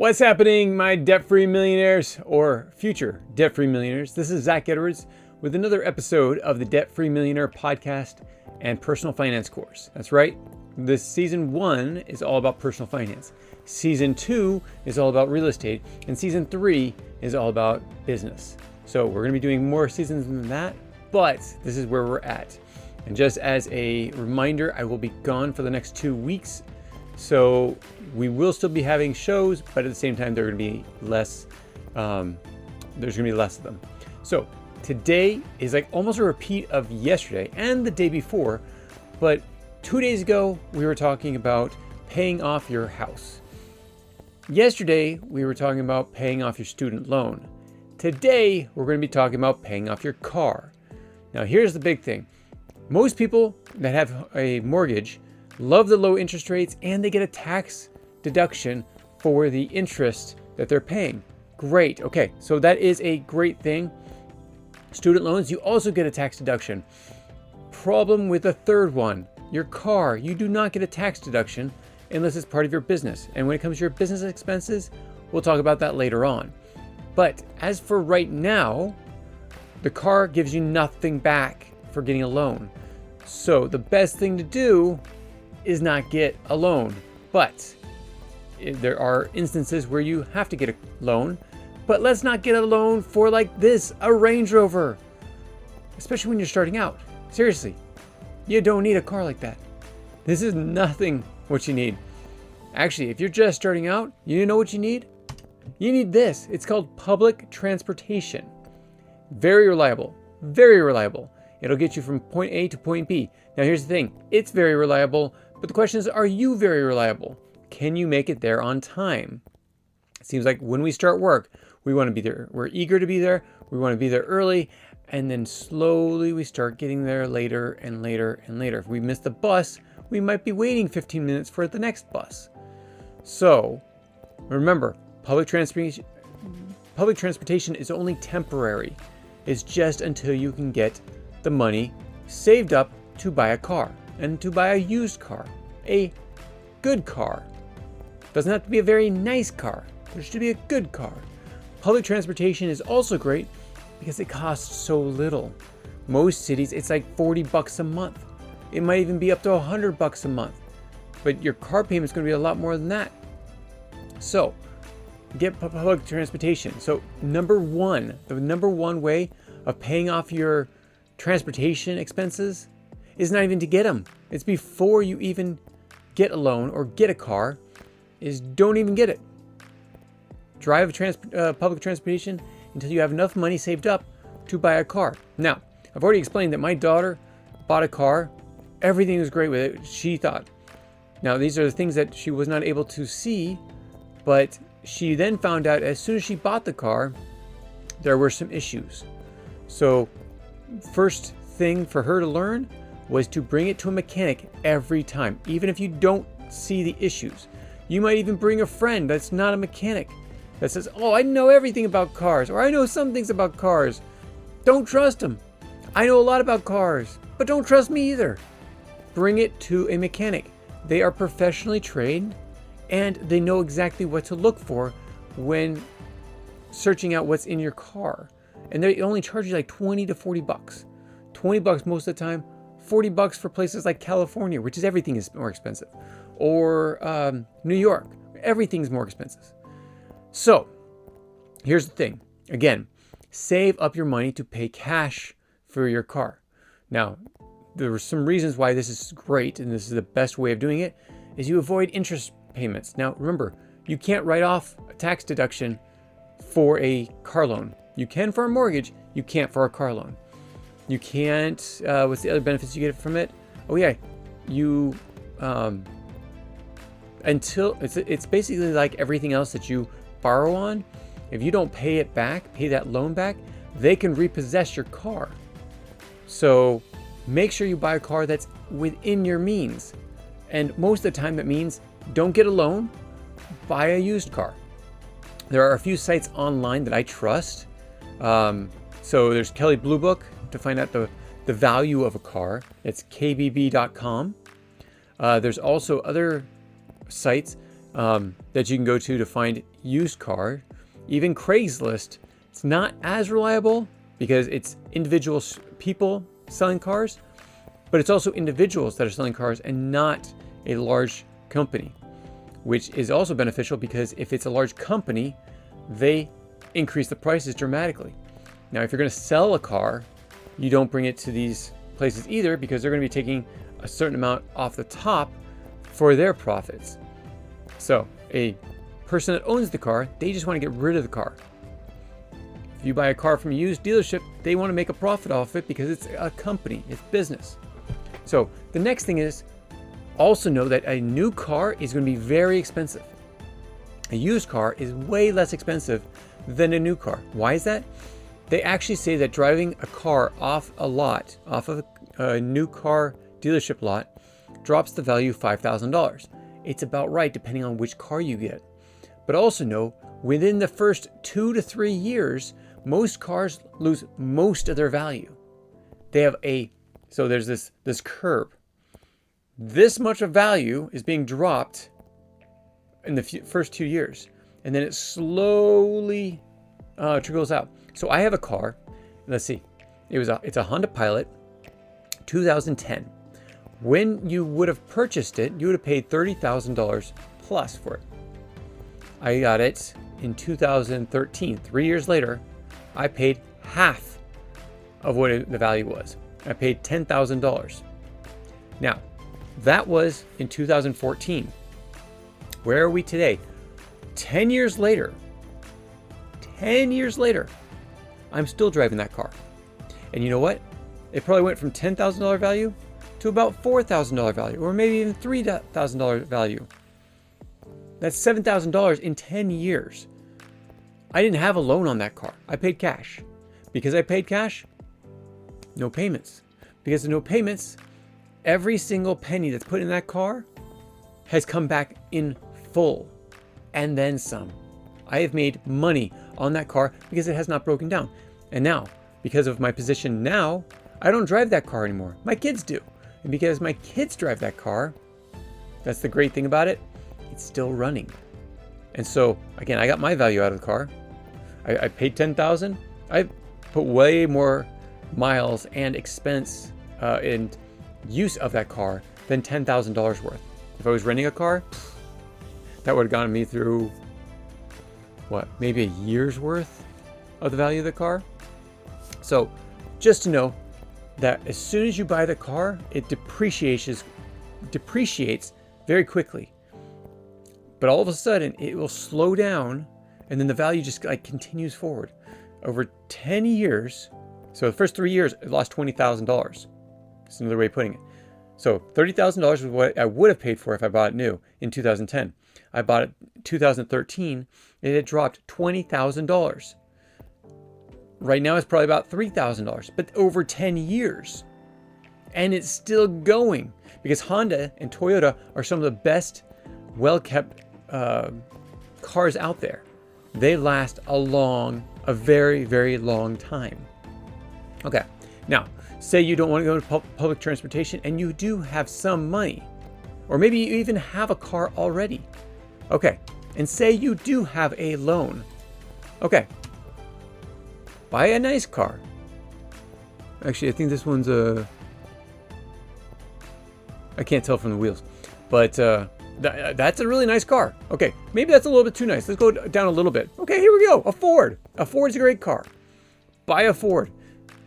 What's happening, my debt-free millionaires or future debt-free millionaires? This is Zach Edwards with another episode of the Debt-Free Millionaire podcast and personal finance course. That's right. This season 1 is all about personal finance. Season 2 is all about real estate, and season 3 is all about business. So we're going to be doing more seasons than that, but this is where we're at. And just as a reminder, I will be gone for the next 2 weeks. So we will still be having shows, but at the same time, they're going to be less. There's going to be less of them. So today is like almost a repeat of yesterday and the day before, but 2 days ago, we were talking about paying off your house. Yesterday, we were talking about paying off your student loan. Today, we're going to be talking about paying off your car. Now, here's the big thing. Most people that have a mortgage love the low interest rates and they get a tax deduction for the interest that they're paying. Great. Okay, so that is a great thing. Student loans, you also get a tax deduction. Problem with the third one, your car, you do not get a tax deduction unless it's part of your business. And when it comes to your business expenses, we'll talk about that later on. But as for right now, the car gives you nothing back for getting a loan. So the best thing to do is not get a loan. But there are instances where you have to get a loan. But let's not get a loan for like this, a Range Rover. Especially when you're starting out. Seriously, you don't need a car like that. This is nothing what you need. Actually, if you're just starting out, you know what you need? You need this. It's called public transportation. Very reliable. Very reliable. It'll get you from point A to point B. Now here's the thing. It's very reliable, but the question is, are you very reliable? Can you make it there on time? It seems like when we start work, we want to be there. We're eager to be there. We want to be there early. And then slowly we start getting there later and later and later. If we miss the bus, we might be waiting 15 minutes for the next bus. So remember, public transportation is only temporary. It's just until you can get the money saved up to buy a car and to buy a used car, a good car. Doesn't have to be a very nice car, but it should be a good car. Public transportation is also great because it costs so little. Most cities, it's like $40 a month. It might even be up to $100 a month, but your car payment is going to be a lot more than that. So get public transportation. So the number one way of paying off your transportation expenses is not even to get them. It's before you even get a loan or get a car, is don't even get it. Drive public transportation until you have enough money saved up to buy a car. Now, I've already explained that my daughter bought a car. Everything was great with it, she thought. Now, these are the things that she was not able to see, but she then found out as soon as she bought the car, there were some issues. So, first thing for her to learn was to bring it to a mechanic every time, even if you don't see the issues. You might even bring a friend that's not a mechanic that says, oh, I know everything about cars, or I know some things about cars. Don't trust them. I know a lot about cars, but don't trust me either. Bring it to a mechanic. They are professionally trained and they know exactly what to look for when searching out what's in your car. And they only charge you like 20 to 40 bucks. 20 bucks most of the time, 40 bucks for places like California, which is everything is more expensive. Or New York, everything's more expensive. So here's the thing. Again, save up your money to pay cash for your car. Now, there are some reasons why this is great, and this is the best way of doing it, is you avoid interest payments. Now, remember, you can't write off a tax deduction for a car loan. You can for a mortgage, you can't for a car loan. You can't, what's the other benefits you get from it? Oh yeah, you, until, it's basically like everything else that you borrow on. If you don't pay it back, pay that loan back, they can repossess your car. So make sure you buy a car that's within your means. And most of the time that means don't get a loan, buy a used car. There are a few sites online that I trust. So there's Kelley Blue Book to find out the value of a car. It's kbb.com. There's also other sites that you can go to find used car, even Craigslist, it's not as reliable because it's individual people selling cars, but it's also individuals that are selling cars and not a large company, which is also beneficial because if it's a large company, they increase the prices dramatically. Now, if you're going to sell a car, you don't bring it to these places either because they're going to be taking a certain amount off the top for their profits. So a person that owns the car, they just want to get rid of the car. If you buy a car from a used dealership, they want to make a profit off it because it's a company, it's business. So the next thing is also know that a new car is going to be very expensive. A used car is way less expensive than a new car. Why is that? They actually say that driving a car off a lot, off of a new car dealership lot, drops the value $5,000. It's about right depending on which car you get. But also know, within the first 2 to 3 years, most cars lose most of their value. They have so there's this curve. This much of value is being dropped in the first 2 years, and then it slowly trickles out. So I have a car. Let's see. It's a Honda Pilot, 2010. When you would have purchased it, you would have paid $30,000 plus for it. I got it in 2013. 3 years later, I paid half of what the value was. I paid $10,000. Now, that was in 2014. Where are we today? 10 years later, I'm still driving that car. And you know what? It probably went from $10,000 value to about $4,000 value, or maybe even $3,000 value. That's $7,000 in 10 years. I didn't have a loan on that car. I paid cash. Because I paid cash, no payments. Because of no payments, every single penny that's put in that car has come back in full, and then some. I have made money on that car because it has not broken down. And now, because of my position now, I don't drive that car anymore. My kids do. And because my kids drive that car, that's the great thing about it, it's still running. And so, again, I got my value out of the car. I paid $10,000. I put way more miles and expense in use of that car than $10,000 worth. If I was renting a car, that would have gotten me through, maybe a year's worth of the value of the car. So just to know that as soon as you buy the car, it depreciates very quickly. But all of a sudden, it will slow down, and then the value just continues forward. Over 10 years, so the first 3 years, it lost $20,000. That's another way of putting it. So $30,000 was what I would have paid for if I bought it new in 2010. I bought it in 2013, and it had dropped $20,000. Right now, it's probably about $3,000, but over 10 years. And it's still going because Honda and Toyota are some of the best, well-kept cars out there. They last a very, very long time. Okay, now, say you don't want to go to public transportation and you do have some money, or maybe you even have a car already. Okay, and say you do have a loan. Okay, buy a nice car. Actually, I think this one's I can't tell from the wheels, but that's a really nice car. Okay, maybe that's a little bit too nice. Let's go down a little bit. Okay, here we go. A Ford. A Ford's a great car. Buy a Ford.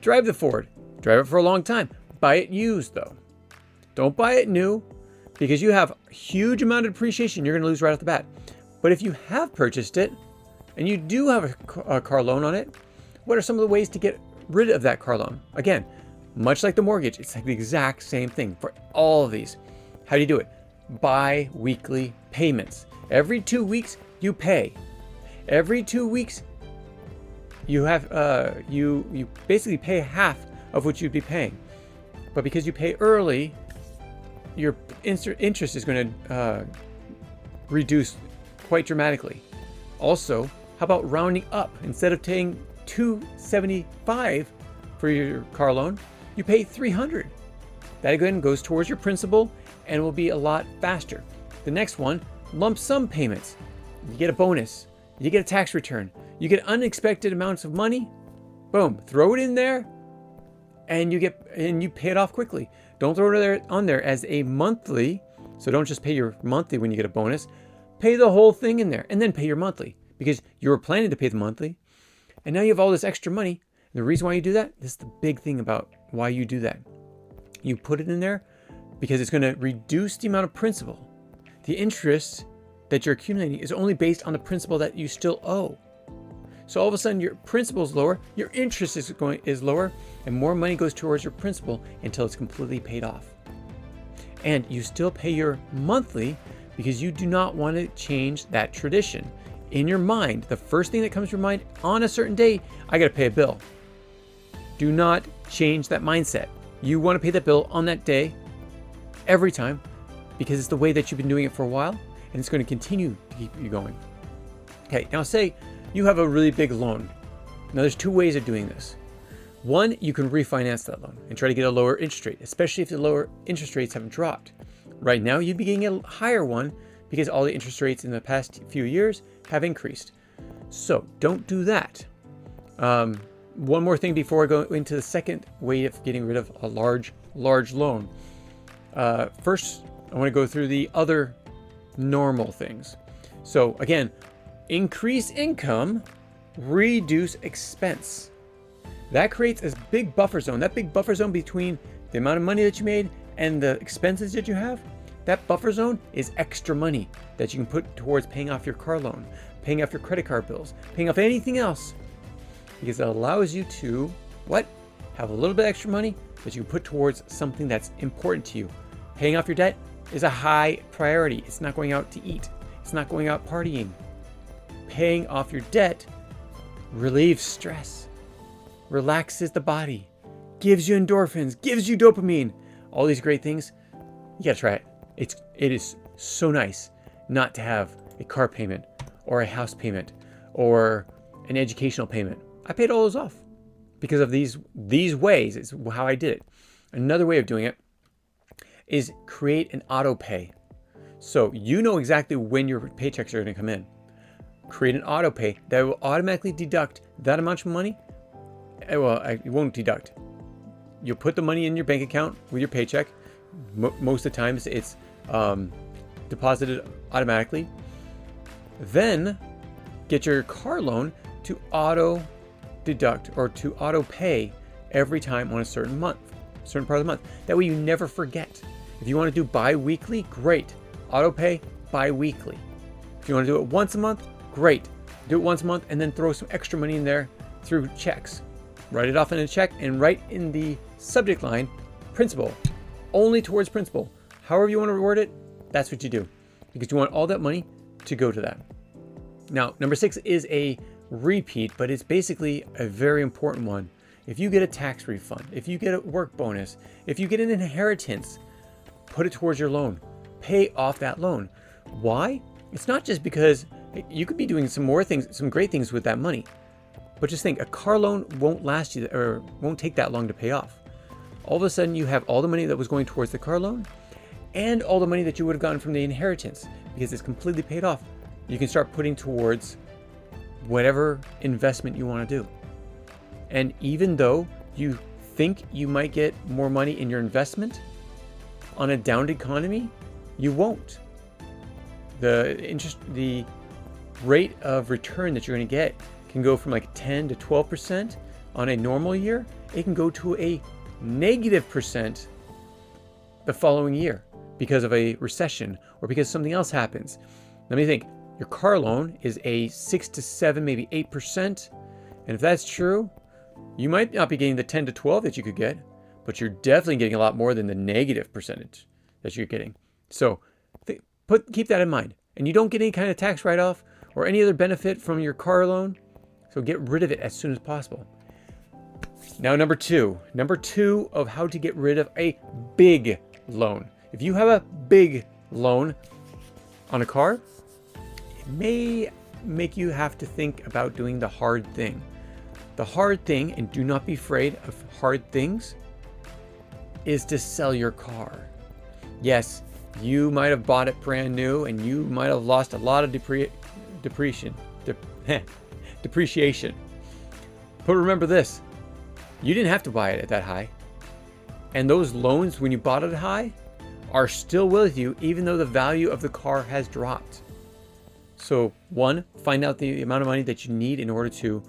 Drive the Ford. Drive it for a long time. Buy it used, though. Don't buy it new because you have a huge amount of depreciation you're going to lose right off the bat. But if you have purchased it and you do have a car loan on it, what are some of the ways to get rid of that car loan? Again, much like the mortgage, it's like the exact same thing for all of these. How do you do it? Bi-weekly payments. Every 2 weeks, you pay. Every 2 weeks, you have you basically pay half of what you'd be paying. But because you pay early, your interest is going to reduce quite dramatically. Also, how about rounding up? Instead of paying $275 for your car loan, you pay $300. That again goes towards your principal and will be a lot faster. The next one, lump sum payments. You get a bonus. You get a tax return. You get unexpected amounts of money. Boom, throw it in there, and you pay it off quickly. Don't throw it on there as a monthly. So don't just pay your monthly when you get a bonus. Pay the whole thing in there and then pay your monthly, because you were planning to pay the monthly, and now you have all this extra money. And the reason why you do that, this is the big thing about why you do that. You put it in there because it's going to reduce the amount of principal. The interest that you're accumulating is only based on the principal that you still owe. So all of a sudden your principal is lower, your interest is lower, and more money goes towards your principal until it's completely paid off. And you still pay your monthly because you do not want to change that tradition. In your mind, the first thing that comes to your mind on a certain day, I got to pay a bill. Do not change that mindset. You want to pay that bill on that day every time, because it's the way that you've been doing it for a while, and it's going to continue to keep you going. Okay, now say you have a really big loan. Now there's two ways of doing this. One, you can refinance that loan and try to get a lower interest rate, especially if the lower interest rates have dropped. Right now, you'd be getting a higher one because all the interest rates in the past few years have increased. So don't do that. One more thing before I go into the second way of getting rid of a large loan. First, I want to go through the other normal things. So again, increase income, reduce expense. That creates a big buffer zone. That big buffer zone between the amount of money that you made and the expenses that you have, that buffer zone is extra money that you can put towards paying off your car loan, paying off your credit card bills, paying off anything else. Because it allows you to, have a little bit extra money that you can put towards something that's important to you. Paying off your debt is a high priority. It's not going out to eat. It's not going out partying. Paying off your debt relieves stress, relaxes the body, gives you endorphins, gives you dopamine, all these great things. You gotta try it. It is so nice not to have a car payment or a house payment or an educational payment. I paid all those off because of these ways. It's how I did it. Another way of doing it is create an auto pay. So you know exactly when your paychecks are going to come in. Create an auto pay that will automatically deduct that amount of money. Well, it won't deduct. You'll put the money in your bank account with your paycheck. Most of the times it's deposited automatically. Then get your car loan to auto deduct or to auto pay every time on a certain part of the month. That way you never forget. If you want to do bi-weekly, great. Auto pay bi-weekly. If you want to do it once a month, great. Do it once a month and then throw some extra money in there through checks. Write it off in a check and write in the subject line, principal, only towards principal. However you want to reward it, that's what you do, because you want all that money to go to that. Now, number 6 is a repeat, but it's basically a very important one. If you get a tax refund, if you get a work bonus, if you get an inheritance, put it towards your loan. Pay off that loan. Why? It's not just because you could be doing some more things, some great things with that money. But just think, a car loan won't last you or won't take that long to pay off. All of a sudden you have all the money that was going towards the car loan and all the money that you would have gotten from the inheritance, because it's completely paid off. You can start putting towards whatever investment you want to do. And even though you think you might get more money in your investment on a downed economy, you won't. The rate of return that you're going to get can go from like 10 to 12% on a normal year. It can go to a -% the following year because of a recession or because something else happens. Let me think. Your car loan is a 6 to 7, maybe 8%. And if that's true, you might not be getting the 10 to 12 that you could get, but you're definitely getting a lot more than the -% that you're getting. So keep that in mind. And you don't get any kind of tax write-off or any other benefit from your car loan. So get rid of it as soon as possible. Now, number two of how to get rid of a big loan. If you have a big loan on a car, it may make you have to think about doing the hard thing. The hard thing, and do not be afraid of hard things, is to sell your car. Yes, you might have bought it brand new and you might have lost a lot of depreciation. depreciation. But remember this, you didn't have to buy it at that high. And those loans, when you bought it high, are still with you even though the value of the car has dropped. So one, find out the amount of money that you need in order to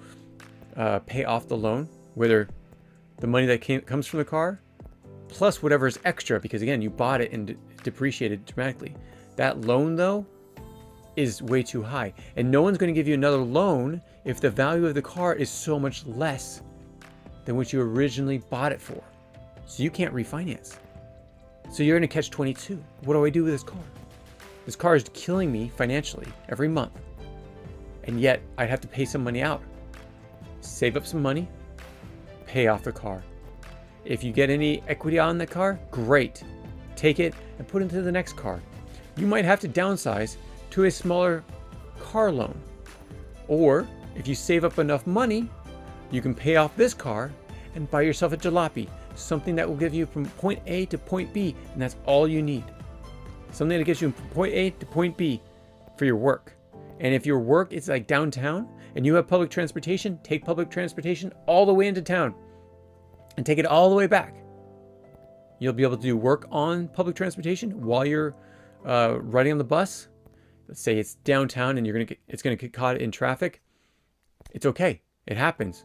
pay off the loan, whether the money that comes from the car, plus whatever is extra, because again, you bought it and depreciated dramatically. That loan though is way too high, and no one's going to give you another loan if the value of the car is so much less than what you originally bought it for. So you can't refinance. So you're going to catch 22. What do I do with this car? This car is killing me financially every month, and yet I'd have to pay some money out. Save up some money, pay off the car. If you get any equity on the car, great. Take it and put it into the next car. You might have to downsize to a smaller car loan. Or if you save up enough money, you can pay off this car and buy yourself a jalopy, something that will give you from point A to point B, and that's all you need. Something that gets you from point A to point B for your work. And if your work is like downtown and you have public transportation, take public transportation all the way into town and take it all the way back. You'll be able to do work on public transportation while you're riding on the bus. Let's say it's downtown and it's gonna get caught in traffic. It's okay, it happens.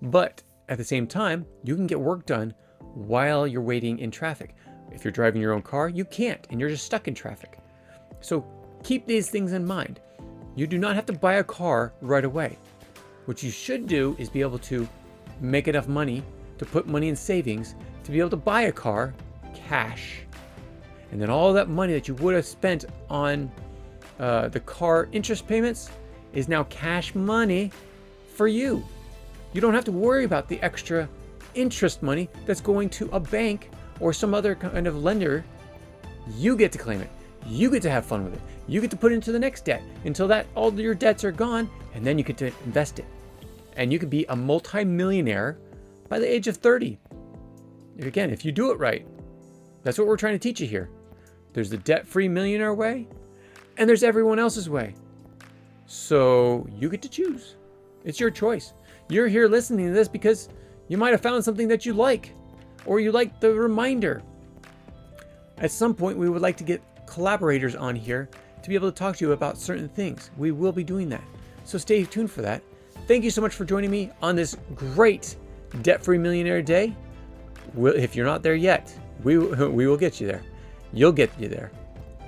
But at the same time, you can get work done while you're waiting in traffic. If you're driving your own car, you can't, and you're just stuck in traffic. So keep these things in mind. You do not have to buy a car right away. What you should do is be able to make enough money to put money in savings to be able to buy a car cash. And then all that money that you would have spent on the car interest payments is now cash money for you. You don't have to worry about the extra interest money that's going to a bank or some other kind of lender. You get to claim it. You get to have fun with it. You get to put it into the next debt until that all your debts are gone, and then you get to invest it. And you could be a multi-millionaire by the age of 30. Again, if you do it right. That's what we're trying to teach you here. There's the debt-free millionaire way, and there's everyone else's way. So you get to choose. It's your choice. You're here listening to this because you might have found something that you like, or you like the reminder. At some point, we would like to get collaborators on here to be able to talk to you about certain things. We will be doing that. So stay tuned for that. Thank you so much for joining me on this great debt-free millionaire day. If you're not there yet, we will get you there. You'll get you there.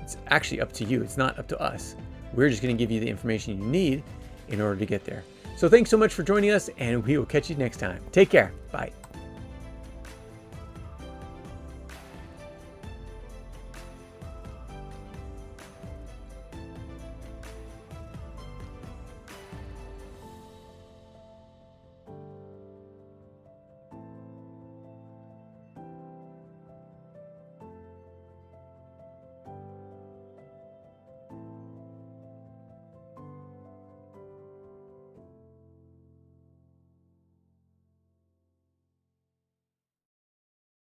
It's actually up to you. It's not up to us. We're just going to give you the information you need in order to get there. So thanks so much for joining us, and we will catch you next time. Take care. Bye.